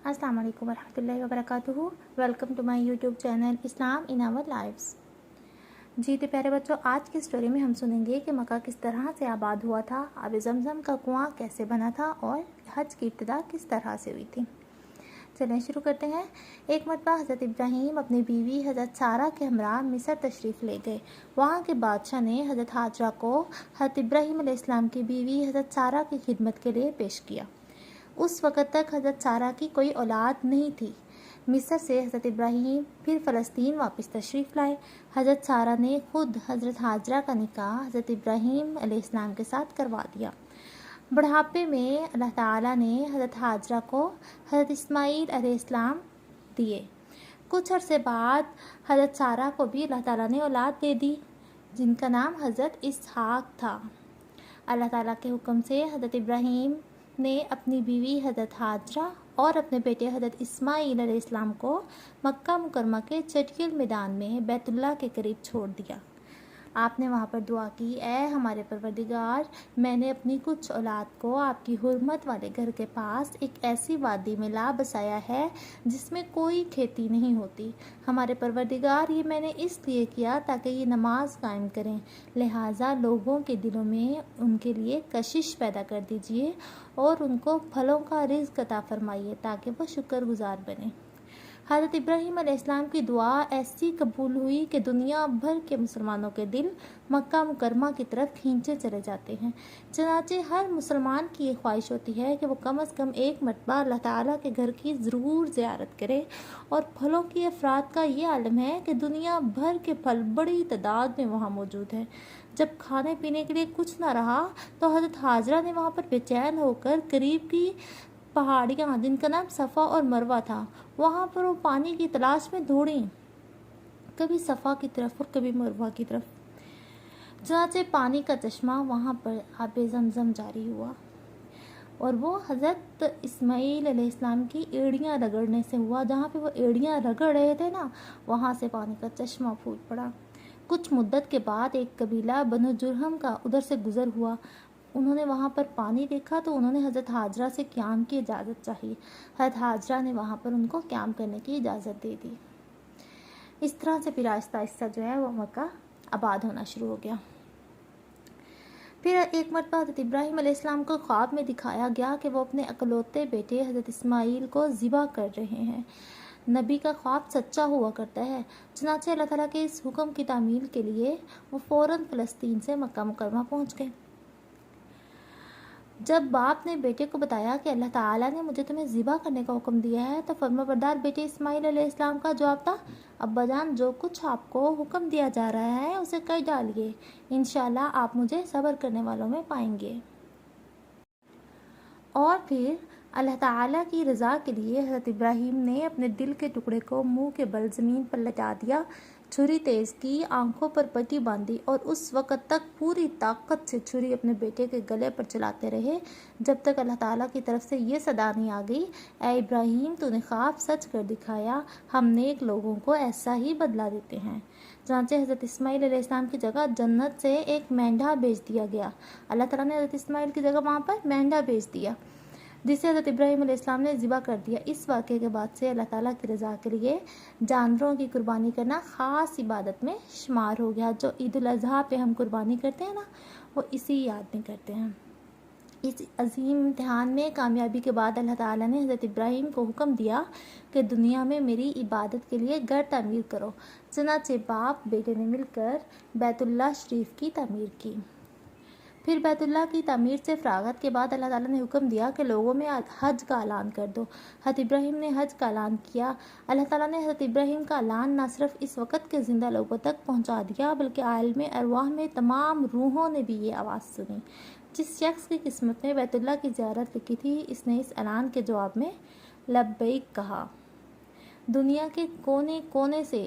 अस्सलाम वालेकुम वरहमतुल्लाहि वबरकातुहू। Welcome to my YouTube channel Islam in our lives. जी तो प्यारे बच्चों, आज की स्टोरी में हम सुनेंगे कि मक्का किस तरह से आबाद हुआ था, आब ज़मज़म का कुआं कैसे बना था और हज की इब्तिदा किस तरह से हुई थी। चलें शुरू करते हैं। एक मरतबा हज़रत इब्राहीम अपनी बीवी हज़रत सारा के हमरा मिस्र तशरीफ़ ले गए। वहाँ के बादशाह ने हज़रत हाजरा को हज़रत इब्राहीम अलैहिस्सलाम की बीवी हज़रत सारा की खिदमत के लिए पेश किया। उस वक़्त तक हज़रत सारा की कोई औलाद नहीं थी। मिस्र से हज़रत इब्राहीम फिर फ़लस्तीन वापस तशरीफ़ लाए। हज़रत सारा ने खुद हज़रत हाजरा का निकाह हज़रत इब्राहीम अलैहिस्सलाम के साथ करवा दिया। बुढ़ापे में अल्लाह ताला ने हज़रत हाजरा को हज़रत इस्माईल अलैहिस्सलाम दिए। कुछ अरसे बाद हज़रत सारा को भी अल्लाह ताला ने औलाद दे दी, जिनका नाम हज़रत इसहाक था। अल्लाह ताला के हुक्म से हज़रत इब्राहीम ने अपनी बीवी हज़रत हाजरा और अपने बेटे हज़रत इस्माईल अलैहिस्सलाम को मक्का मुकरमा के चटियल मैदान में बैतुल्लाह के करीब छोड़ दिया। आपने वहाँ पर दुआ की, ऐ हमारे परवरदिगार, मैंने अपनी कुछ औलाद को आपकी हुर्मत वाले घर के पास एक ऐसी वादी में ला बसाया है जिसमें कोई खेती नहीं होती। हमारे परवरदिगार, ये मैंने इसलिए किया ताकि ये नमाज कायम करें, लिहाजा लोगों के दिलों में उनके लिए कशिश पैदा कर दीजिए और उनको फलों का रिज़्क़ अता फरमाइए ताकि वो शुक्रगुजार बने। हज़रत इब्राहीम अलैहिस्सलाम की दुआ ऐसी कबूल हुई कि दुनिया भर के मुसलमानों के दिल मक्का मुकरमा की तरफ खींचे चले जाते हैं। चनाचे हर मुसलमान की ये ख्वाहिश होती है कि वो कम से कम एक मरतबा अल्लाह ताला के घर की ज़रूर ज़ियारत करे। और फलों की अफराद का ये आलम है कि दुनिया भर के फल बड़ी तादाद में वहाँ मौजूद हैं। जब खाने पीने के लिए कुछ ना रहा तो हज़रत हाजरा ने वहाँ पर बेचैन होकर करीब की पहाड़ियाँ, जिनका नाम सफ़ा और मरवा था, वहाँ पर वो पानी की तलाश में दौड़ी, कभी सफ़ा की तरफ और कभी मरवा की तरफ। जहाँ से पानी का चश्मा वहाँ पर आबे ज़मज़म जारी हुआ और वो हज़रत इस्माईल अलैहिस्सलाम की एड़ियाँ रगड़ने से हुआ। जहाँ पे वो एड़ियाँ रगड़ रहे थे ना, वहाँ से पानी का चश्मा फूट पड़ा। कुछ मुद्दत के बाद एक कबीला बनु जुरहम का उधर से गुज़र हुआ। उन्होंने वहाँ पर पानी देखा तो उन्होंने हज़रत हाजरा से क़याम की इजाज़त चाही। हज़रत हाजरा ने वहाँ पर उनको क़याम करने की इजाज़त दे दी। इस तरह से फिर आहिस्ता आहिस्ता जो है वो मक्का आबाद होना शुरू हो गया। फिर एक मरतबा हज़रत इब्राहीम अलैहिस्सलाम को ख्वाब में दिखाया गया कि वो अपने अकलौते बेटे हज़रत इस्माईल को ज़िबा कर रहे हैं। नबी का ख्वाब सच्चा हुआ करता है। चनाचे अल्लाह ताला के इस हुक्म की तामील के लिए वो फ़ौरन फ़लस्तीन से मक्का मुकरमा पहुँच गए। जब बाप ने बेटे को बताया कि अल्लाह ताला ने मुझे तुम्हें ज़िबा करने का हुक्म दिया है, तो फर्माबरदार बेटे इस्माईल अलैहिस्सलाम का जवाब था, अब्बाजान, जो कुछ आपको हुक्म दिया जा रहा है उसे कर डालिए, इंशाल्लाह आप मुझे सब्र करने वालों में पाएंगे। और फिर अल्लाह ताला की रज़ा के लिए हज़रत इब्राहीम ने अपने दिल के टुकड़े को मुंह के बल ज़मीन पर लटा दिया, छुरी तेज़ की, आंखों पर पट्टी बांधी और उस वक़्त तक पूरी ताकत से छुरी अपने बेटे के गले पर चलाते रहे जब तक अल्लाह ताला की तरफ से ये सदा नहीं आ गई, ऐ इब्राहीम, तूने ख्वाब सच कर दिखाया, हम नेक लोगों को ऐसा ही बदला देते हैं। चनाचे हज़रत इस्माईल अलैहिस्सलाम की जगह जन्नत से एक मेंढा भेज दिया गया। अल्लाह ताला ने हज़रत इस्माईल की जगह वहाँ पर मेंढा भेज दिया, जिसे हज़रत इब्राहीम अलैहिस्सलाम ने ज़िबा कर दिया। इस वाक़े के बाद से अल्लाह ताला की रज़ा के लिए जानवरों की कुर्बानी करना ख़ास इबादत में शुमार हो गया। जो ईद उल अज़हा पे हम कुर्बानी करते हैं ना, वो इसी याद में करते हैं। इस अजीम इम्तिहान में कामयाबी के बाद अल्लाह ताला ने हज़रत इब्राहीम को हुक्म दिया कि दुनिया में मेरी इबादत के लिए घर तामीर करो। चनाचे बाप बेटे ने मिलकर बैतुल्लाह शरीफ की तामीर की। फिर बैतुल्लाह की तामीर से फ़रागत के बाद अल्लाह ताला ने हुक्म दिया कि लोगों में हज का ऐलान कर दो। हज़रत इब्राहीम ने हज का ऐलान किया। अल्लाह ताला ने हज़रत इब्राहीम का ऐलान न सिर्फ इस वक्त के ज़िंदा लोगों तक पहुंचा दिया, बल्कि आलम अरवाह में तमाम रूहों ने भी ये आवाज़ सुनी। जिस शख्स की किस्मत में बैतुल्लाह की ज़ियारत लिखी थी, इसने इस ऐलान के जवाब में लब्बैक कहा। दुनिया के कोने कोने से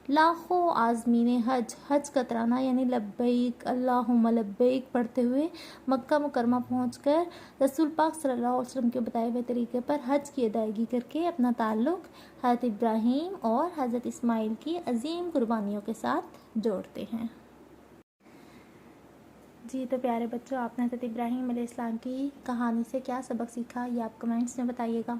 लाखों आज़मीन हज का तराना यानी लब्बैक अल्लाहुम्मा लब्बैक पढ़ते हुए मक्का मुकरमा पहुंचकर रसूल पाक सल्लल्लाहु अलैहि वसल्लम के बताए हुए तरीके पर हज की अदायगी करके अपना ताल्लुक़ हज़रत इब्राहीम और हज़रत इस्माईल की अजीम कुर्बानियों के साथ जोड़ते हैं। जी तो प्यारे बच्चों, आपने हज़रत इब्राहीम अलैहिस्सलाम की कहानी से क्या सबक सीखा, ये आप कमेंट्स में बताइएगा।